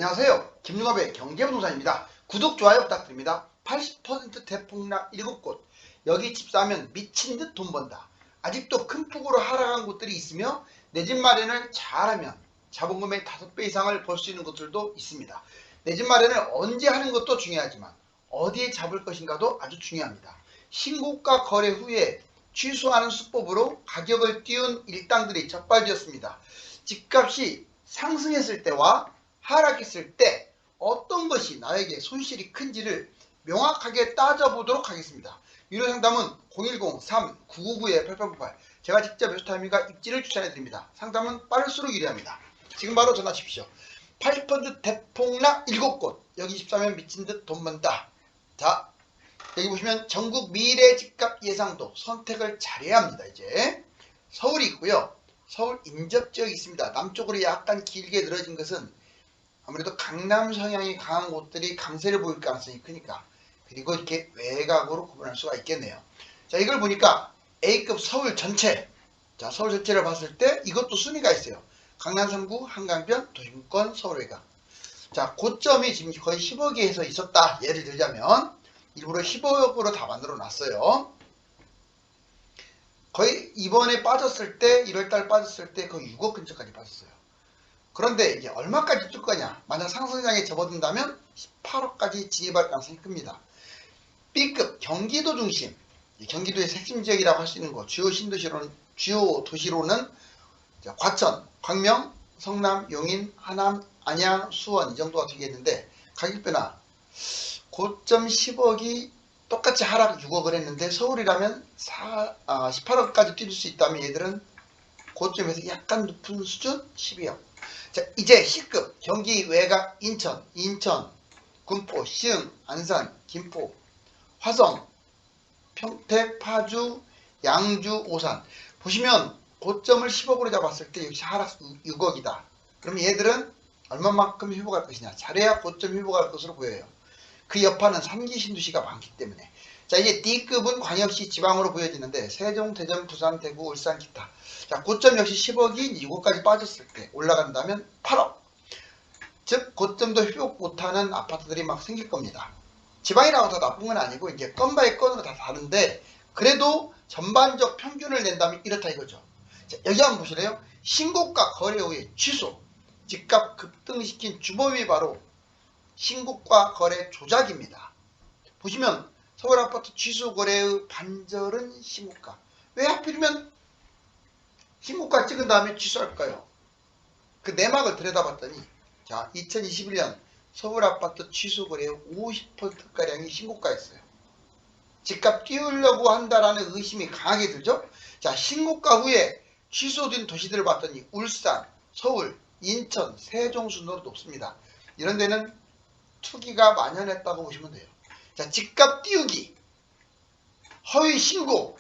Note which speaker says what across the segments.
Speaker 1: 안녕하세요. 김용합의 경제부동산입니다. 구독, 좋아요 부탁드립니다. 80% 대폭락 7곳. 여기 집 사면 미친 듯 돈 번다. 아직도 큰 폭으로 하락한 곳들이 있으며 내 집 마련을 잘하면 자본금의 5배 이상을 벌 수 있는 곳들도 있습니다. 내 집 마련을 언제 하는 것도 중요하지만 어디에 잡을 것인가도 아주 중요합니다. 신고가 거래 후에 취소하는 수법으로 가격을 띄운 일당들이 적발되었습니다. 집값이 상승했을 때와 하락했을 때 어떤 것이 나에게 손실이 큰지를 명확하게 따져보도록 하겠습니다. 유료 상담은 010-3999-8888 제가 직접 매수타이밍과 입지를 추천해드립니다. 상담은 빠를수록 유리합니다. 지금 바로 전화 주십시오. 80% 대폭락 7곳. 여기 13면 미친듯 돈 번다. 자, 여기 보시면 전국 미래 집값 예상도 선택을 잘해야 합니다. 이제 서울이 있고요. 서울 인접지역이 있습니다. 남쪽으로 약간 길게 늘어진 것은 아무래도 강남 성향이 강한 곳들이 강세를 보일 가능성이 크니까, 그리고 이렇게 외곽으로 구분할 수가 있겠네요. 자, 이걸 보니까 A급 서울 전체, 자, 서울 전체를 봤을 때 이것도 순위가 있어요. 강남 3구, 한강변, 도심권, 서울 외곽. 자, 고점이 지금 거의 10억에서 있었다. 예를 들자면 일부러 15억으로 다 만들어 놨어요. 거의 이번에 빠졌을 때, 1월달 빠졌을 때 거의 6억 근처까지 빠졌어요. 그런데 이제 얼마까지 줄 거냐? 만약 상승장에 접어든다면 18억까지 진입할 가능성이 큽니다. B급 경기도 중심, 경기도의 핵심 지역이라고 할 수 있는 곳, 주요 도시로는 과천, 광명, 성남, 용인, 하남, 안양, 수원 이 정도가 되겠는데, 가격 변화 고점 10억이 똑같이 하락 6억을 했는데 서울이라면 18억까지 뛸 수 있다면 얘들은 고점에서 약간 높은 수준 12억. 자, 이제 C급 경기 외곽 인천, 군포, 시흥, 안산, 김포, 화성, 평택, 파주, 양주, 오산. 보시면 고점을 10억으로 잡았을 때 역시 하락 6억이다. 그럼 얘들은 얼마만큼 회복할 것이냐? 잘해야 고점 회복할 것으로 보여요. 그 여파는 3기 신도시가 많기 때문에. 자, 이제 D급은 광역시 지방으로 보여지는데 세종, 대전, 부산, 대구, 울산, 기타. 자, 고점 역시 10억이 이곳까지 빠졌을 때 올라간다면 8억. 즉 고점도 회복 못하는 아파트들이 막 생길 겁니다. 지방이라고 다 나쁜 건 아니고 이제 건 바이 건으로 다 다른데, 그래도 전반적 평균을 낸다면 이렇다 이거죠. 자, 여기 한번 보실래요? 신고가 거래 후에 취소, 집값 급등시킨 주범이 바로 신고가 거래 조작입니다. 보시면 서울 아파트 취소 거래의 반절은 신고가. 왜 하필이면 신고가 찍은 다음에 취소할까요? 그 내막을 들여다봤더니, 자, 2021년 서울 아파트 취소 거래의 50%가량이 신고가였어요. 집값 띄우려고 한다라는 의심이 강하게 들죠? 자, 신고가 후에 취소된 도시들을 봤더니 울산, 서울, 인천, 세종 순으로 높습니다. 이런 데는 투기가 만연했다고 보시면 돼요. 자, 집값 띄우기, 허위 신고,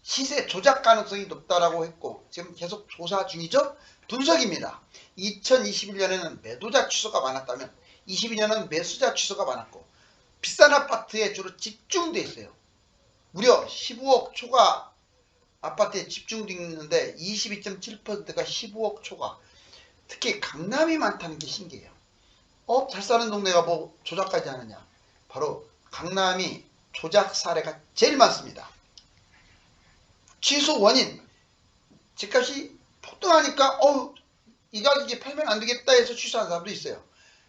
Speaker 1: 시세 조작 가능성이 높다라고 했고 지금 계속 조사 중이죠. 분석입니다. 2021년에는 매도자 취소가 많았다면 22년은 매수자 취소가 많았고, 비싼 아파트에 주로 집중돼 있어요. 무려 15억 초과 아파트에 집중돼 있는데 22.7%가 15억 초과. 특히 강남이 많다는 게 신기해요. 잘 사는 동네가 뭐 조작까지 하느냐? 바로 강남이 조작 사례가 제일 많습니다. 취소 원인, 집값이 폭등하니까 이 가격에 팔면 안 되겠다 해서 취소한 사람도 있어요.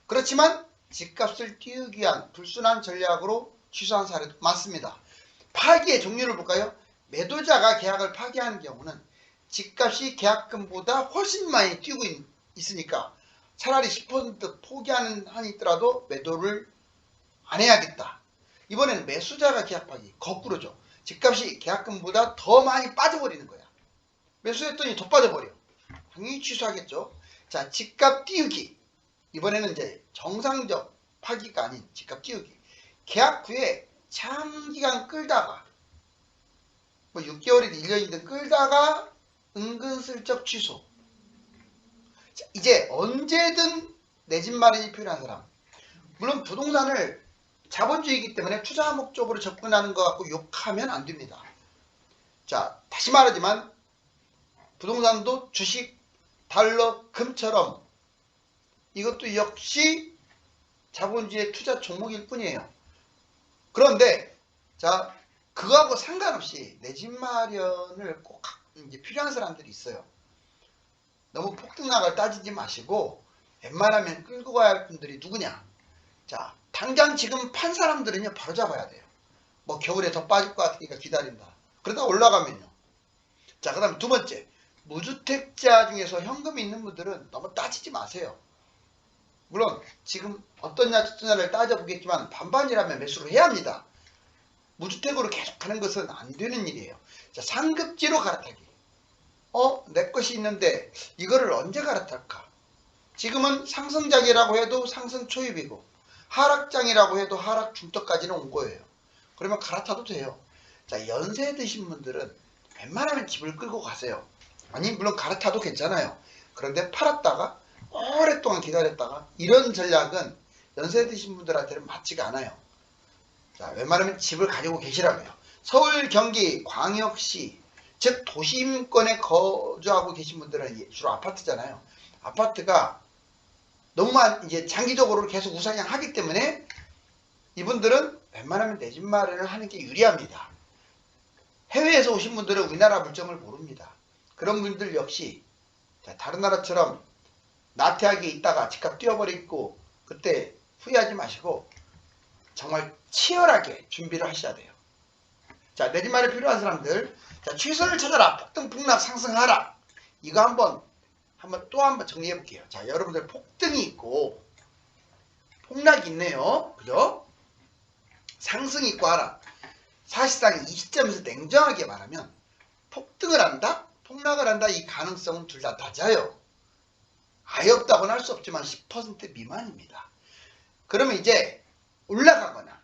Speaker 1: 그렇지만 집값을 띄우기 위한 불순한 전략으로 취소한 사례도 많습니다. 파기의 종류를 볼까요? 매도자가 계약을 파기하는 경우는 집값이 계약금보다 훨씬 많이 뛰고 있으니까 차라리 10% 포기하는 한이 있더라도 매도를 안 해야겠다. 이번에는 매수자가 계약 파기, 거꾸로죠. 집값이 계약금보다 더 많이 빠져버리는 거야. 매수했더니 더 빠져버려. 당연히 취소하겠죠. 자, 집값 띄우기. 이번에는 이제 정상적 파기가 아닌 집값 띄우기. 계약 후에 장기간 끌다가, 뭐 6개월이든 1년이든 끌다가 은근슬쩍 취소. 자, 이제 언제든 내 집 마련이 필요한 사람. 물론 부동산을 자본주의이기 때문에 투자 목적으로 접근하는 것 같고 욕하면 안 됩니다. 자, 다시 말하지만 부동산도 주식, 달러, 금처럼 이것도 역시 자본주의 투자 종목일 뿐이에요. 그런데 자, 그거하고 상관없이 내 집 마련을 꼭 이제 필요한 사람들이 있어요. 너무 폭등락을 따지지 마시고 웬만하면 끌고 가야 할 분들이 누구냐? 자, 당장 지금 판 사람들은요 바로 잡아야 돼요. 뭐 겨울에 더 빠질 것 같으니까 기다린다. 그러다 올라가면요. 자, 그 다음에 두 번째, 무주택자 중에서 현금이 있는 분들은 너무 따지지 마세요. 물론 지금 어떠냐 저떠냐를 따져보겠지만 반반이라면 매수를 해야 합니다. 무주택으로 계속 가는 것은 안 되는 일이에요. 자, 상급지로 갈아타기. 내 것이 있는데 이거를 언제 갈아탈까? 지금은 상승장이라고 해도 상승 초입이고 하락장이라고 해도 하락 중턱까지는 온 거예요. 그러면 갈아타도 돼요. 자, 연세 드신 분들은 웬만하면 집을 끌고 가세요. 아니, 물론 갈아타도 괜찮아요. 그런데 팔았다가 오랫동안 기다렸다가 이런 전략은 연세 드신 분들한테는 맞지가 않아요. 자, 웬만하면 집을 가지고 계시라고요. 서울, 경기, 광역시, 즉 도심권에 거주하고 계신 분들은 주로 아파트잖아요. 아파트가 너무 이제 장기적으로 계속 우상향하기 때문에 이분들은 웬만하면 내 집 마련을 하는 게 유리합니다. 해외에서 오신 분들은 우리나라 물정을 모릅니다. 그런 분들 역시 다른 나라처럼 나태하게 있다가 집값 뛰어버리고 그때 후회하지 마시고 정말 치열하게 준비를 하셔야 돼요. 자, 내 집 마련 필요한 사람들, 자, 최선을 찾아라. 폭등, 폭락, 상승하라. 이거 또 한번 정리해 볼게요. 자, 여러분들 폭등이 있고 폭락이 있네요. 그죠? 상승이 있고 하락. 사실상 이 시점에서 냉정하게 말하면 폭등을 한다? 폭락을 한다? 이 가능성은 둘 다 낮아요. 아예 없다고는 할 수 없지만 10% 미만입니다. 그러면 이제 올라가거나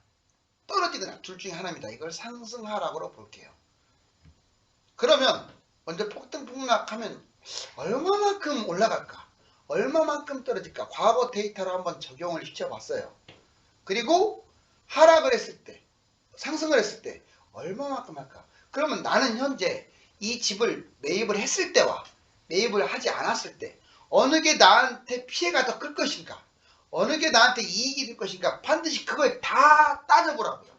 Speaker 1: 떨어지거나 둘 중에 하나입니다. 이걸 상승하락으로 볼게요. 그러면 먼저 폭등 폭락하면 얼마만큼 올라갈까? 얼마만큼 떨어질까? 과거 데이터로 한번 적용을 시켜봤어요. 그리고 하락을 했을 때, 상승을 했을 때 얼마만큼 할까? 그러면 나는 현재 이 집을 매입을 했을 때와 매입을 하지 않았을 때 어느 게 나한테 피해가 더 클 것인가? 어느 게 나한테 이익이 될 것인가? 반드시 그걸 다 따져보라고요.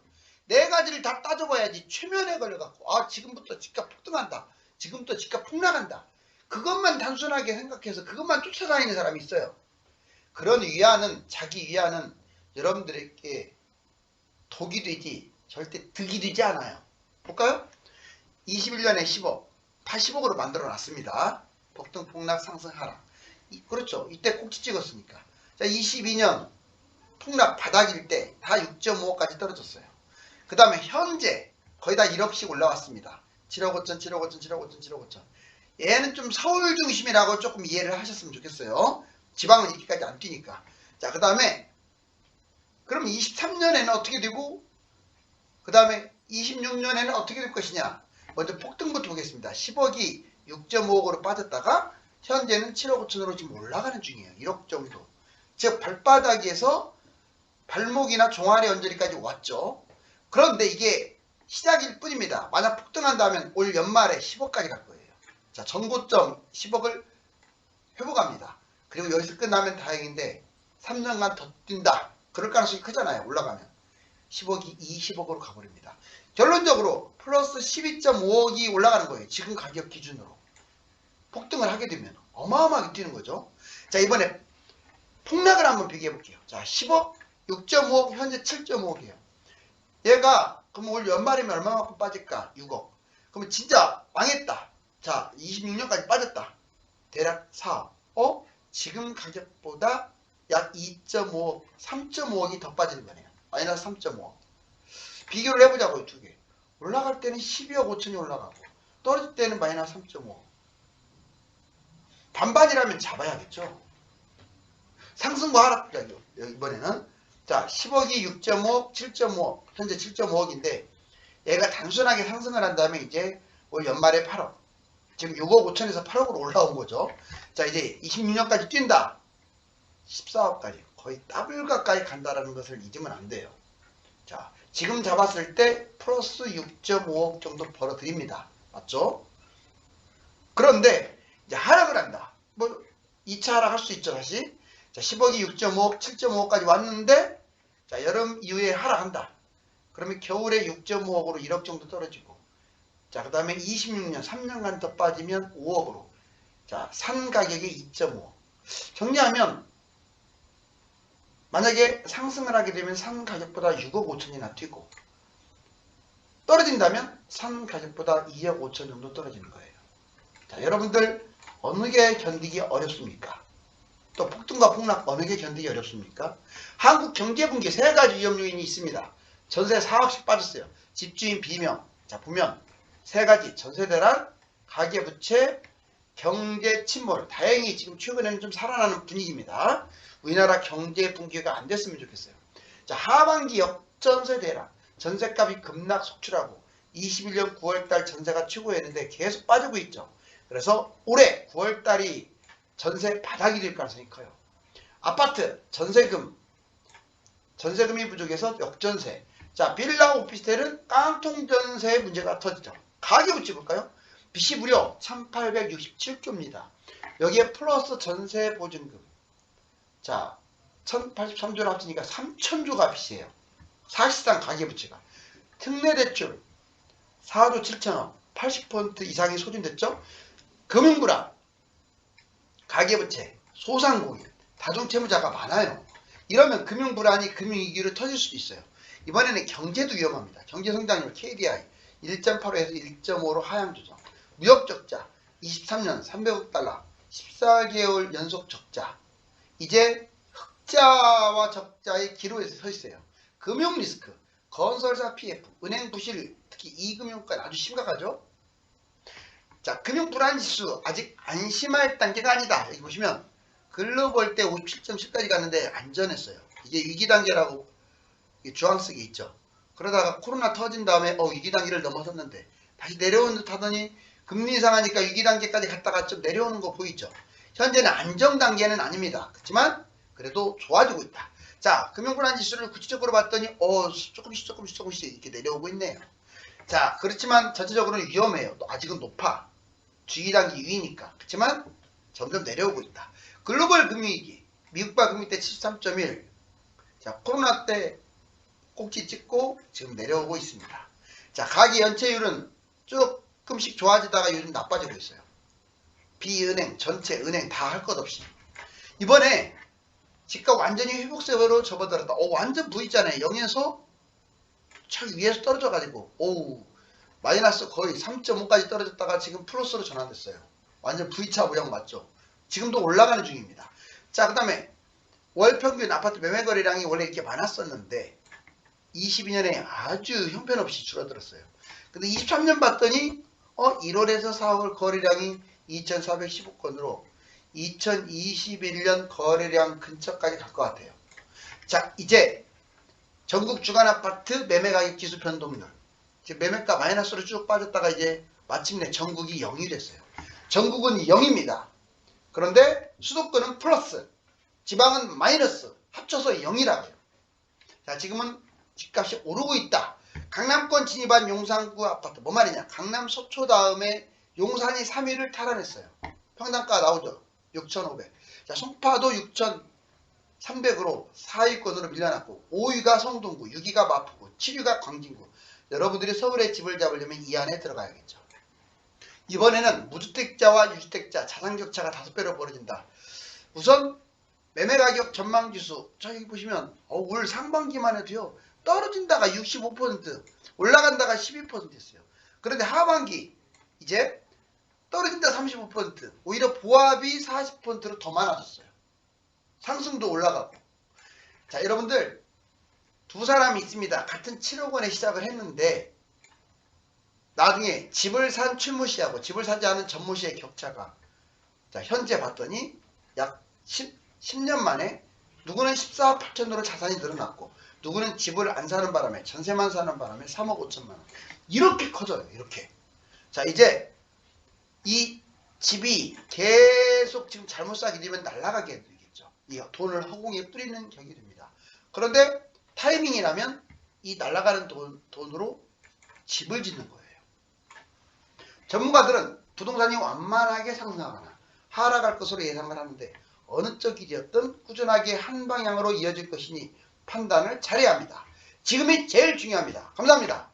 Speaker 1: 네 가지를 다 따져봐야지 최면에 걸려갖고 지금부터 집값 폭등한다. 지금부터 집값 폭락한다. 그것만 단순하게 생각해서 그것만 쫓아다니는 사람이 있어요. 그런 자기 위안은 여러분들에게 독이 되지 절대 득이 되지 않아요. 볼까요? 21년에 10억, 80억으로 만들어 놨습니다. 폭등, 폭락, 상승, 하락. 그렇죠. 이때 꼭지 찍었으니까. 자, 22년 폭락 바닥일 때 다 6.5억까지 떨어졌어요. 그 다음에 현재 거의 다 1억씩 올라왔습니다. 7억 5천, 7억 5천, 7억 5천, 7억 5천. 얘는 좀 서울 중심이라고 조금 이해를 하셨으면 좋겠어요. 지방은 이렇게까지 안 뛰니까. 자, 그 다음에 그럼 23년에는 어떻게 되고 그 다음에 26년에는 어떻게 될 것이냐. 먼저 폭등부터 보겠습니다. 10억이 6.5억으로 빠졌다가 현재는 7억 5천으로 지금 올라가는 중이에요. 1억 정도. 즉 발바닥에서 발목이나 종아리 언저리까지 왔죠. 그런데 이게 시작일 뿐입니다. 만약 폭등한다면 올 연말에 10억까지 갈 거예요. 자, 전고점 10억을 회복합니다. 그리고 여기서 끝나면 다행인데 3년간 더 뛴다. 그럴 가능성이 크잖아요. 올라가면 10억이 20억으로 가버립니다. 결론적으로 플러스 12.5억이 올라가는 거예요. 지금 가격 기준으로. 폭등을 하게 되면 어마어마하게 뛰는 거죠. 자, 이번에 폭락을 한번 비교해 볼게요. 자, 10억, 6.5억, 현재 7.5억이에요. 얘가 그럼 올 연말이면 얼마만큼 빠질까? 6억. 그러면 진짜 망했다. 자, 26년까지 빠졌다. 대략 4억. 지금 가격보다 약 2.5억, 3.5억이 더 빠지는 거네요. 마이너스 3.5억. 비교를 해보자고요, 두 개. 올라갈 때는 12억 5천이 올라가고 떨어질 때는 마이너스 3.5억. 반반이라면 잡아야겠죠. 상승과 하락이죠. 이번에는 자, 10억이 6.5억, 7.5억, 현재 7.5억인데 얘가 단순하게 상승을 한다면 이제 올 연말에 8억. 지금 6억 5천에서 8억으로 올라온 거죠. 자, 이제 26년까지 뛴다. 14억까지 거의 더블 가까이 간다라는 것을 잊으면 안 돼요. 자, 지금 잡았을 때 플러스 6.5억 정도 벌어드립니다. 맞죠? 그런데 이제 하락을 한다. 뭐 2차 하락할 수 있죠, 다시. 자, 10억이 6.5억, 7.5억까지 왔는데 자, 여름 이후에 하락한다. 그러면 겨울에 6.5억으로 1억 정도 떨어지고 자, 그 다음에 26년, 3년간 더 빠지면 5억으로 자, 산 가격이 2.5억. 정리하면 만약에 상승을 하게 되면 산 가격보다 6억 5천이나 뛰고 떨어진다면 산 가격보다 2억 5천 정도 떨어지는 거예요. 자, 여러분들 어느 게 견디기 어렵습니까? 또 폭등과 폭락 어느 게 견디기 어렵습니까? 한국 경제 붕괴 세 가지 위험 요인이 있습니다. 전세 4억씩 빠졌어요. 집주인 비명. 자, 보면 세 가지 전세 대란, 가계부채, 경제 침몰. 다행히 지금 최근에는 좀 살아나는 분위기입니다. 우리나라 경제 붕괴가 안 됐으면 좋겠어요. 자, 하반기 역전세 대란. 전세값이 급락 속출하고 21년 9월달 전세가 최고였는데 계속 빠지고 있죠. 그래서 올해 9월달이 전세 바닥이 될 가능성이 커요. 아파트 전세금이 부족해서 역전세. 자, 빌라 오피스텔은 깡통 전세의 문제가 터지죠. 가계부채 볼까요? 빚이 무려 1867조입니다. 여기에 플러스 전세 보증금. 자, 1083조를 합치니까 3000조가 빚이에요. 사실상 가계부채가. 특례대출 4조 7천억 80% 이상이 소진됐죠. 금융불안, 가계부채, 소상공인, 다중채무자가 많아요. 이러면 금융불안이 금융위기로 터질 수도 있어요. 이번에는 경제도 위험합니다. 경제성장률 KDI 1.85에서 1.5로 하향 조정. 무역적자 23년 300억 달러 14개월 연속 적자. 이제 흑자와 적자의 기로에 서 있어요. 금융리스크, 건설사 PF, 은행 부실, 특히 이금융권 아주 심각하죠. 자, 금융불안지수 아직 안심할 단계가 아니다. 여기 보시면 글로벌 때 57.7까지 갔는데 안전했어요. 이게 위기단계라고 주황색이 있죠. 그러다가 코로나 터진 다음에 위기단계를 넘어섰는데 다시 내려오는 듯 하더니 금리 인상하니까 위기단계까지 갔다가 좀 내려오는 거 보이죠. 현재는 안정단계는 아닙니다. 그렇지만 그래도 좋아지고 있다. 자, 금융불안지수를 구체적으로 봤더니 조금씩 이렇게 내려오고 있네요. 자, 그렇지만 전체적으로는 위험해요. 아직은 높아. 주기단계 위니까. 그렇지만 점점 내려오고 있다. 글로벌 금융위기. 미국발 금리 때 73.1. 자, 코로나 때 꼭지 찍고 지금 내려오고 있습니다. 자, 가계 연체율은 조금씩 좋아지다가 요즘 나빠지고 있어요. 비은행, 전체 은행 다 할 것 없이. 이번에 집값 완전히 회복세로 접어들었다. 완전 V자네. 0에서 촥 위에서 떨어져가지고 마이너스 거의 3.5까지 떨어졌다가 지금 플러스로 전환됐어요. 완전 V자 모양 맞죠? 지금도 올라가는 중입니다. 자, 그 다음에 월평균 아파트 매매거래량이 원래 이렇게 많았었는데 22년에 아주 형편없이 줄어들었어요. 근데 23년 봤더니 1월에서 4월 거래량이 2415건으로 2021년 거래량 근처까지 갈 것 같아요. 자, 이제 전국 주간아파트 매매가격 지수 변동률. 지금 매매가 마이너스로 쭉 빠졌다가 이제 마침내 전국이 0이 됐어요. 전국은 0입니다. 그런데 수도권은 플러스, 지방은 마이너스, 합쳐서 0이라고요. 자, 지금은 집값이 오르고 있다. 강남권 진입한 용산구 아파트. 뭐 말이냐? 강남 서초 다음에 용산이 3위를 탈환했어요. 평당가 나오죠. 6,500. 자, 송파도 6,300으로 4위권으로 밀려났고 5위가 성동구, 6위가 마포구, 7위가 광진구. 여러분들이 서울에 집을 잡으려면 이 안에 들어가야겠죠. 이번에는 무주택자와 유주택자 자산격차가 5배로 벌어진다. 우선 매매가격 전망지수 저기 보시면 올 상반기만 해도요. 떨어진다가 65% 올라간다가 12%였어요. 그런데 하반기 이제 떨어진다 35% 오히려 보합이 40%로 더 많아졌어요. 상승도 올라가고. 자, 여러분들 두 사람이 있습니다. 같은 7억 원에 시작을 했는데 나중에 집을 산 최모씨하고 집을 사지 않은 전모씨의 격차가 자, 현재 봤더니 약 10년 만에 누구는 14억 8천으로 자산이 늘어났고 누구는 집을 안 사는 바람에 전세만 사는 바람에 3억 5천만 원 이렇게 커져요. 이렇게. 자, 이제 이 집이 계속 지금 잘못 사게 되면 날아가게 되겠죠. 이 돈을 허공에 뿌리는 격이 됩니다. 그런데 타이밍이라면 이 날아가는 돈으로 집을 짓는 거예요. 전문가들은 부동산이 완만하게 상승하거나 하락할 것으로 예상을 하는데 어느 쪽 길이었든 꾸준하게 한 방향으로 이어질 것이니 판단을 잘해야 합니다. 지금이 제일 중요합니다. 감사합니다.